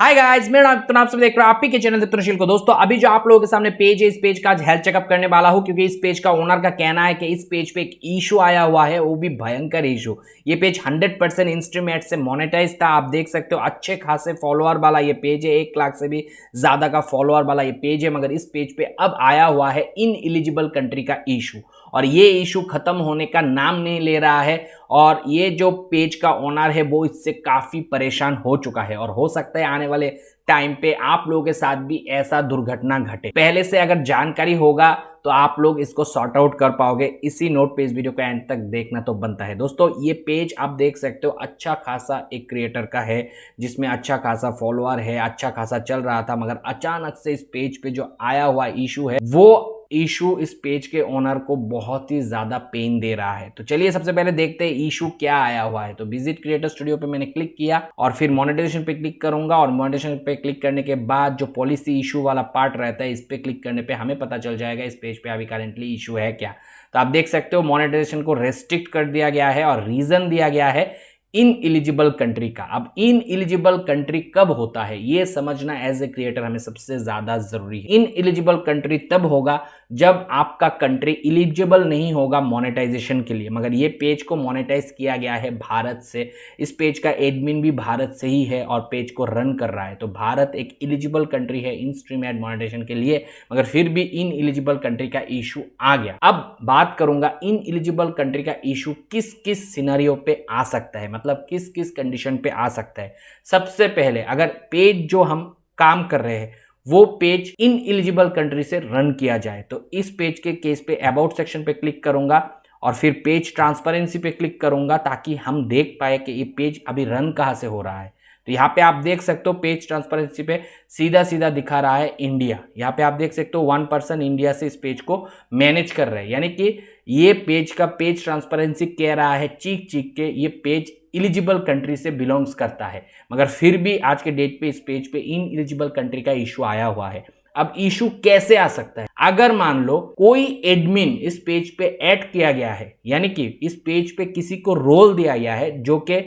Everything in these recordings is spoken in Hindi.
हाय गाइस, मेरा नाम आप सब देख रहे हो आपके चैनल दत्तनशील को। दोस्तों अभी जो आप लोगों के सामने पेज है, इस पेज का आज हेल्थ चेकअप करने वाला हूं, क्योंकि इस पेज का ओनर का कहना है कि इस पेज पे एक इशू आया हुआ है, वो भी भयंकर इशू। ये पेज 100% इंस्ट्रीमेट से मोनेटाइज था। आप देख सकते हो अच्छे खासे फॉलोअर वाला ये पेज है, 1 लाख से भी ज्यादा का फॉलोअर वाला ये पेज है। मगर इस पेज पे अब आया हुआ है इन एलिजिबल कंट्री का इशू, और ये इशू खत्म होने का नाम नहीं ले रहा है। और ये जो पेज का ओनर है वो इससे काफी परेशान हो चुका है, और हो सकता है आने वाले टाइम पे आप लोगों के साथ भी ऐसा दुर्घटना घटे। पहले से अगर जानकारी होगा तो आप लोग इसको सॉर्ट आउट कर पाओगे। इसी नोट पे इस वीडियो को एंड तक देखना तो बनता है। दोस्तों ये पेज आप देख सकते हो अच्छा खासा एक क्रिएटर का है, जिसमें अच्छा खासा फॉलोअर है, अच्छा खासा चल रहा था। मगर अचानक से इस पेज पे जो आया हुआ इशू है, वो इशू इस पेज के ओनर को बहुत ही ज्यादा पेन दे रहा है। तो चलिए सबसे पहले देखते हैं इशू क्या आया हुआ है। तो विजिट क्रिएटर स्टूडियो पे मैंने क्लिक किया और फिर मोनेटाइजेशन पे क्लिक करूंगा, और मोनेटाइजेशन पे क्लिक करने के बाद जो पॉलिसी इशू वाला पार्ट रहता है, इस पे क्लिक करने पे हमें पता चल जाएगा इस पेज पे अभी करेंटली इशू है क्या। तो आप देख सकते हो मोनेटाइजेशन को रेस्ट्रिक्ट कर दिया गया है, और रीजन दिया गया है इन एलिजिबल कंट्री का। अब इन एलिजिबल कंट्री कब होता है ये समझना एज ए क्रिएटर हमें सबसे ज्यादा जरूरी है। इन एलिजिबल कंट्री तब होगा जब आपका कंट्री एलिजिबल नहीं होगा मोनेटाइजेशन के लिए। मगर ये पेज को मोनेटाइज किया गया है भारत से, इस पेज का एडमिन भी भारत से ही है और पेज को रन कर रहा है। तो भारत एक एलिजिबल कंट्री है इन स्ट्रीम एड मोनेटाइजेशन के लिए, मगर फिर भी इन एलिजिबल कंट्री का इशू आ गया। अब बात करूंगा इन एलिजिबल कंट्री का इशू किस किस सिनेरियो पे आ सकता है, मतलब किस किस कंडीशन पे आ सकता है। सबसे पहले अगर पेज जो हम काम कर रहे हैं वो पेज इन एलिजिबल कंट्री से रन किया जाए, तो इस पेज के केस पे अबाउट सेक्शन पे क्लिक करूंगा और फिर पेज ट्रांसपेरेंसी पे क्लिक करूंगा, ताकि हम देख पाए कि ये पेज अभी रन कहां से हो रहा है। तो यहाँ पे आप देख सकते हो पेज ट्रांसपेरेंसी पे सीधा सीधा दिखा रहा है इंडिया। यहाँ पे आप देख सकते हो 1% इंडिया से इस पेज को मैनेज कर रहे हैं, यानी कि ये पेज का पेज ट्रांसपेरेंसी कह रहा है चीख चीख के ये पेज एलिजिबल कंट्री से बिलोंग्स करता है। मगर फिर भी आज के डेट पे इस पेज पे इन एलिजिबल कंट्री का इशू आया हुआ है। अब इशू कैसे आ सकता है? अगर मान लो कोई एडमिन इस पेज पे ऐड किया गया है, यानी कि इस पेज पे किसी को रोल दिया गया है जो कि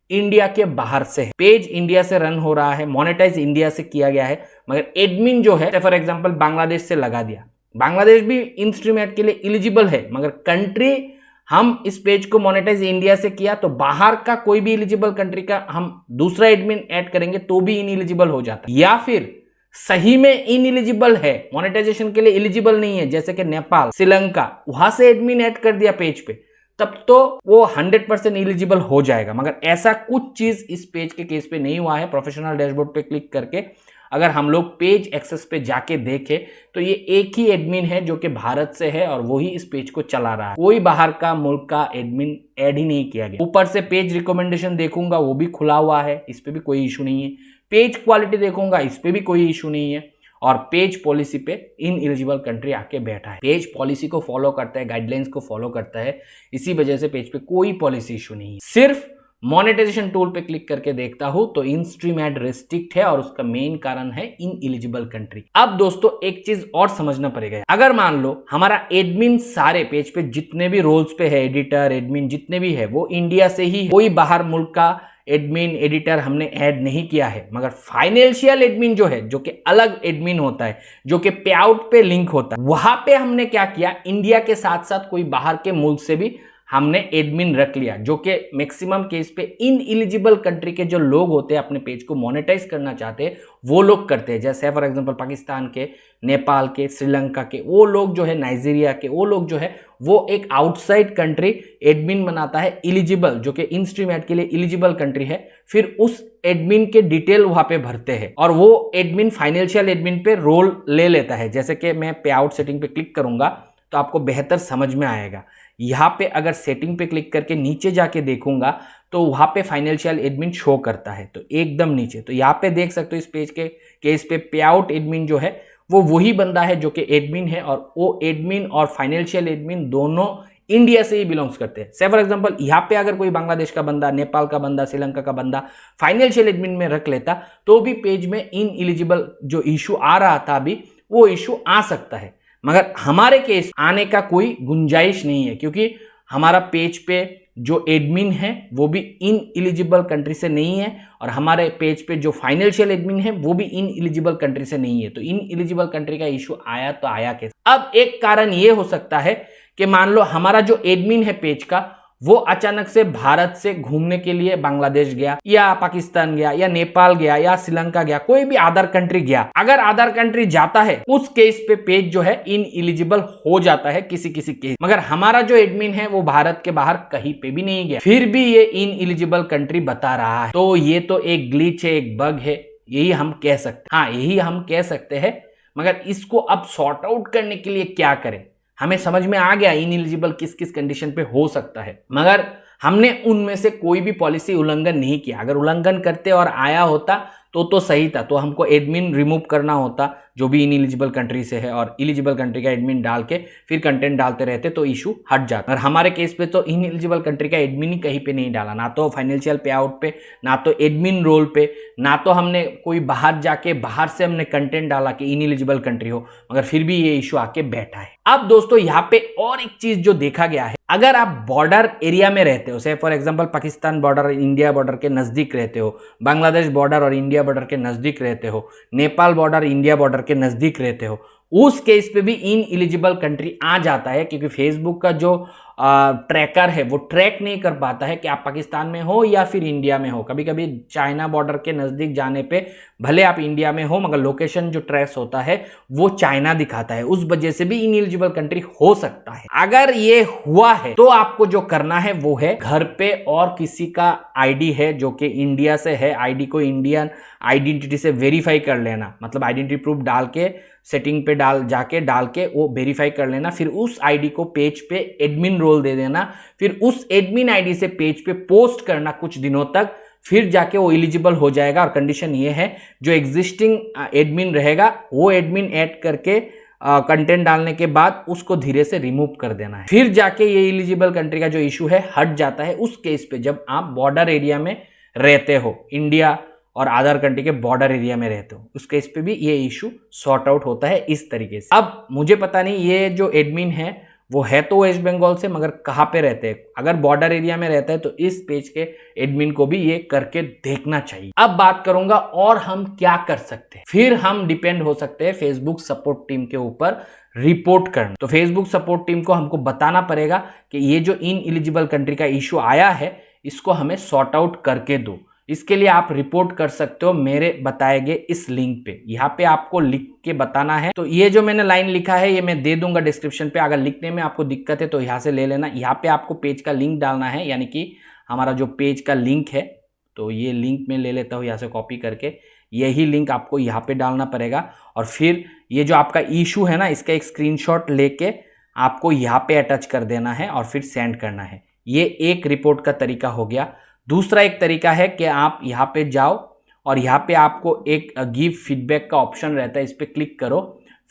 इंडिया के बाहर से है, पेज इंडिया से रन हो रहा है, मोनेटाइज इंडिया से किया गया है, मगर एडमिन जो है फॉर एग्जांपल बांग्लादेश से लगा दिया। बांग्लादेश भी इन स्ट्रीम एड के लिए एलिजिबल है, मगर कंट्री हम इस पेज को मोनेटाइज इंडिया से किया, तो बाहर का कोई भी एलिजिबल कंट्री का हम दूसरा एडमिन ऐड करेंगे तो भी इन एलिजिबल हो जाता है। या फिर सही में इन एलिजिबल है, मोनेटाइजेशन के लिए एलिजिबल नहीं है, जैसे कि नेपाल, श्रीलंका, वहां से एडमिन ऐड कर दिया पेज पे, तब तो वो 100% एलिजिबल हो जाएगा। मगर ऐसा कुछ चीज इस पेज के केस पे नहीं हुआ है। प्रोफेशनल डैशबोर्ड पे क्लिक करके अगर हम लोग पेज एक्सेस पे जाके देखें तो ये एक ही एडमिन है जो कि भारत से है, और वही इस पेज को चला रहा है। कोई बाहर का मुल्क का एडमिन ऐड ही नहीं किया गया। ऊपर से पेज रिकमेंडेशन देखूंगा, वो भी खुला हुआ है, इस पे भी कोई इशू नहीं है। पेज क्वालिटी देखूंगा, इस पे भी कोई इशू नहीं है। और पेज पॉलिसी पे इन एलिजिबल कंट्री आके बैठा है। पेज पॉलिसी को फॉलो करता है, गाइडलाइंस को फॉलो करता है, इसी वजह से पेज पे कोई पॉलिसी इशू नहीं है। सिर्फ मोनेटाइजेशन टूल पे क्लिक करके देखता हूं तो इन स्ट्रीम एड रेस्ट्रिक्ट है, और उसका मेन कारण है इन एलिजिबल कंट्री। अब दोस्तों एक चीज और समझना पड़ेगा, अगर मान लो हमारा एडमिन सारे पेज पे जितने भी रोल्स पे है, एडिटर एडमिन जितने भी है, वो इंडिया से ही है, कोई बाहर मुल्क का एडमिन एडिटर हमने ऐड नहीं किया है, मगर फाइनेंशियल एडमिन जो है, जो कि अलग एडमिन होता है, जो कि पे आउट पे लिंक होता है, वहां पे हमने क्या किया, इंडिया के साथ साथ कोई बाहर के मुल्क से भी हमने एडमिन रख लिया, जो कि मैक्सिमम केस पे इन एलिजिबल कंट्री के जो लोग होते हैं अपने पेज को मोनेटाइज करना चाहते हैं वो लोग करते हैं। जैसे फॉर एग्जांपल पाकिस्तान के, नेपाल के, श्रीलंका के वो लोग जो है, नाइजीरिया के वो लोग जो है, वो एक आउटसाइड कंट्री एडमिन बनाता है एलिजिबल, जो कि इन स्ट्रीम एड के लिए एलिजिबल कंट्री है। फिर उस एडमिन के डिटेल वहां पे भरते हैं, और वो एडमिन फाइनेंशियल एडमिन पे रोल ले लेता है। जैसे कि मैं पे आउट सेटिंग पे क्लिक करूंगा तो आपको बेहतर समझ में आएगा। यहाँ पे अगर सेटिंग पे क्लिक करके नीचे जाके देखूंगा तो वहां पे फाइनेंशियल एडमिन शो करता है, तो एकदम नीचे। तो यहाँ पे देख सकते हो इस पेज के केस पे पे आउट एडमिन जो है वो वही बंदा है जो कि एडमिन है, और वो एडमिन और फाइनेंशियल एडमिन दोनों इंडिया से ही बिलोंग्स करते हैं। से फॉर एग्जांपल यहाँ पे अगर कोई बांग्लादेश का बंदा, नेपाल का बंदा, श्रीलंका का बंदा फाइनेंशियल एडमिन में रख लेता तो भी पेज में इन एलिजिबल जो इशू आ रहा था अभी, वो इशू आ सकता है। मगर हमारे केस आने का कोई गुंजाइश नहीं है, क्योंकि हमारा पेज पे जो एडमिन है वो भी इन एलिजिबल कंट्री से नहीं है और हमारे पेज पे जो फाइनेंशियल एडमिन है वो भी इन एलिजिबल कंट्री से नहीं है। तो इन एलिजिबल कंट्री का इशू आया तो आया कैसे? अब एक कारण ये हो सकता है कि मान लो हमारा जो एडमिन है पेज का वो अचानक से भारत से घूमने के लिए बांग्लादेश गया या पाकिस्तान गया या नेपाल गया या श्रीलंका गया, कोई भी अदर कंट्री गया। अगर अदर कंट्री जाता है उस केस पे पेज जो है इन एलिजिबल हो जाता है किसी किसी केस। मगर हमारा जो एडमिन है वो भारत के बाहर कहीं पे भी नहीं गया, फिर भी ये इन एलिजिबल कंट्री बता रहा है। तो ये तो एक ग्लिच है, एक बग है, यही हम कह सकते, हाँ यही हम कह सकते हैं। मगर इसको अब सॉर्ट आउट करने के लिए क्या करें? हमें समझ में आ गया इनएलिजिबल किस किस कंडीशन पे हो सकता है, मगर हमने उनमें से कोई भी पॉलिसी उल्लंघन नहीं किया। अगर उल्लंघन करते और आया होता तो सही था, तो हमको एडमिन रिमूव करना होता जो भी इनएलिजिबल कंट्री से है और एलिजिबल कंट्री का एडमिन डाल के फिर कंटेंट डालते रहते तो इशू हट जाता। और हमारे केस पे तो इनएलिजिबल कंट्री का एडमिन ही कहीं पे नहीं डाला, ना तो फाइनेंशियल पे आउट पे, ना तो एडमिन रोल पे, ना तो हमने कोई बाहर जाके बाहर से हमने कंटेंट डाला कि इनएलिजिबल कंट्री हो, मगर फिर भी ये इशू आके बैठा है। अब दोस्तों यहाँ पे और एक चीज जो देखा गया है, अगर आप बॉर्डर एरिया में रहते हो, से for example Pakistan border India border के नजदीक रहते हो, बांग्लादेश बॉर्डर और इंडिया बॉर्डर के नजदीक रहते हो, नेपाल बॉर्डर इंडिया बॉर्डर के नजदीक रहते हो, उस केस पे भी इन एलिजिबल कंट्री आ जाता है। क्योंकि फेसबुक का जो ट्रैकर है वो ट्रैक नहीं कर पाता है कि आप पाकिस्तान में हो या फिर इंडिया में हो। कभी कभी चाइना बॉर्डर के नजदीक जाने पे भले आप इंडिया में हो मगर लोकेशन जो ट्रेस होता है वो चाइना दिखाता है, उस वजह से भी इनएलिजिबल कंट्री हो सकता है। अगर ये हुआ है तो आपको जो करना है वो है घर पे और किसी का आईडी है जो कि इंडिया से है, आईडी को इंडियन आइडेंटिटी से वेरीफाई कर लेना, मतलब आइडेंटिटी प्रूफ डाल के सेटिंग पे डाल के वो वेरीफाई कर लेना, फिर उस आईडी को पेज पे एडमिन रोल दे देना, फिर उस एडमिन आईडी से पेज पे पोस्ट करना कुछ दिनों तक, फिर जाके वो एलिजिबल हो जाएगा। और कंडीशन ये है जो एग्जिस्टिंग एडमिन रहेगा वो एडमिन ऐड करके कंटेंट डालने के बाद उसको धीरे से रिमूव कर देना है, फिर जाके ये एलिजिबल कंट्री का जो इशू है हट जाता है। उस केस पे जब आप बॉर्डर एरिया में रहते हो, इंडिया और अदर कंट्री के बॉर्डर एरिया में रहते हो, उस केस पे भी ये इशू सॉर्ट आउट होता है इस तरीके से। अब मुझे पता नहीं ये जो एडमिन है वो है तो वेस्ट बंगाल से, मगर कहाँ पे रहते हैं? अगर बॉर्डर एरिया में रहता है तो इस पेज के एडमिन को भी ये करके देखना चाहिए। अब बात करूंगा और हम क्या कर सकते हैं। फिर हम डिपेंड हो सकते हैं फेसबुक सपोर्ट टीम के ऊपर रिपोर्ट करना। तो फेसबुक सपोर्ट टीम को हमको बताना पड़ेगा कि ये जो इन एलिजिबल कंट्री का इशू आया है इसको हमें सॉर्ट आउट करके दो। इसके लिए आप रिपोर्ट कर सकते हो मेरे बताए गए इस लिंक पे, यहाँ पे आपको लिख के बताना है। तो ये जो मैंने लाइन लिखा है ये मैं दे दूंगा डिस्क्रिप्शन पे, अगर लिखने में आपको दिक्कत है तो यहाँ से ले लेना। यहाँ पे आपको पेज का लिंक डालना है, यानी कि हमारा जो पेज का लिंक है, तो ये लिंक मैं ले लेता हूँ यहाँ से कॉपी करके, यही लिंक आपको यहाँ पे डालना पड़ेगा। और फिर ये जो आपका इशू है ना इसका एक स्क्रीनशॉट लेके आपको यहाँ पे अटैच कर देना है और फिर सेंड करना है। ये एक रिपोर्ट का तरीका हो गया। दूसरा एक तरीका है कि आप यहाँ पे जाओ और यहाँ पे आपको एक गिव फीडबैक का ऑप्शन रहता है, इस पर क्लिक करो,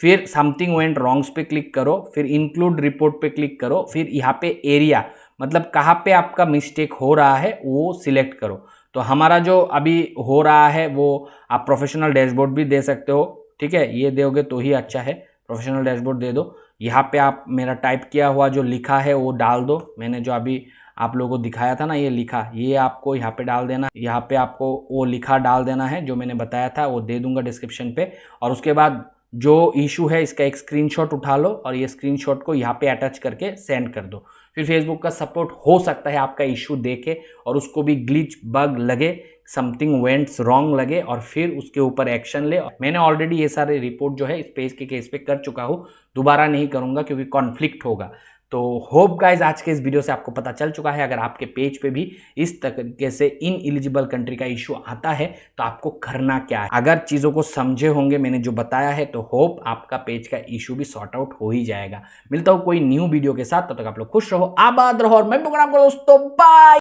फिर समथिंग वेंट रॉन्ग्स पे क्लिक करो, फिर इंक्लूड रिपोर्ट पे क्लिक करो, फिर यहाँ पे एरिया मतलब कहाँ पे आपका मिस्टेक हो रहा है वो सिलेक्ट करो। तो हमारा जो अभी हो रहा है वो आप प्रोफेशनल डैशबोर्ड भी दे सकते हो, ठीक है, ये दोगे तो ही अच्छा है, प्रोफेशनल डैशबोर्ड दे दो। यहाँ पे आप मेरा टाइप किया हुआ जो लिखा है वो डाल दो, मैंने जो अभी आप लोगों को दिखाया था ना ये लिखा, ये आपको यहाँ पे डाल देना, यहाँ पे आपको वो लिखा डाल देना है जो मैंने बताया था, वो दे दूंगा डिस्क्रिप्शन पे। और उसके बाद जो इशू है इसका एक स्क्रीनशॉट उठा लो और ये स्क्रीनशॉट को यहाँ पे अटैच करके सेंड कर दो। फिर फेसबुक का सपोर्ट हो सकता है आपका इशू देखे और उसको भी ग्लिच बग लगे, समथिंग वेंट्स रॉन्ग लगे और फिर उसके ऊपर एक्शन ले। मैंने ऑलरेडी ये सारे रिपोर्ट जो है इस पेज के केस पे कर चुका हूँ, दोबारा नहीं करूँगा क्योंकि कॉन्फ्लिक्ट होगा। तो होप गाइज आज के इस वीडियो से आपको पता चल चुका है, अगर आपके पेज पे भी इस तरीके से इन एलिजिबल कंट्री का इशू आता है तो आपको करना क्या है। अगर चीज़ों को समझे होंगे मैंने जो बताया है तो होप आपका पेज का इशू भी सॉर्ट आउट हो ही जाएगा। मिलता हूँ कोई न्यू वीडियो के साथ, तब तक आप लोग खुश रहो, आबाद रहो और मैं आपको दोस्तों बाय।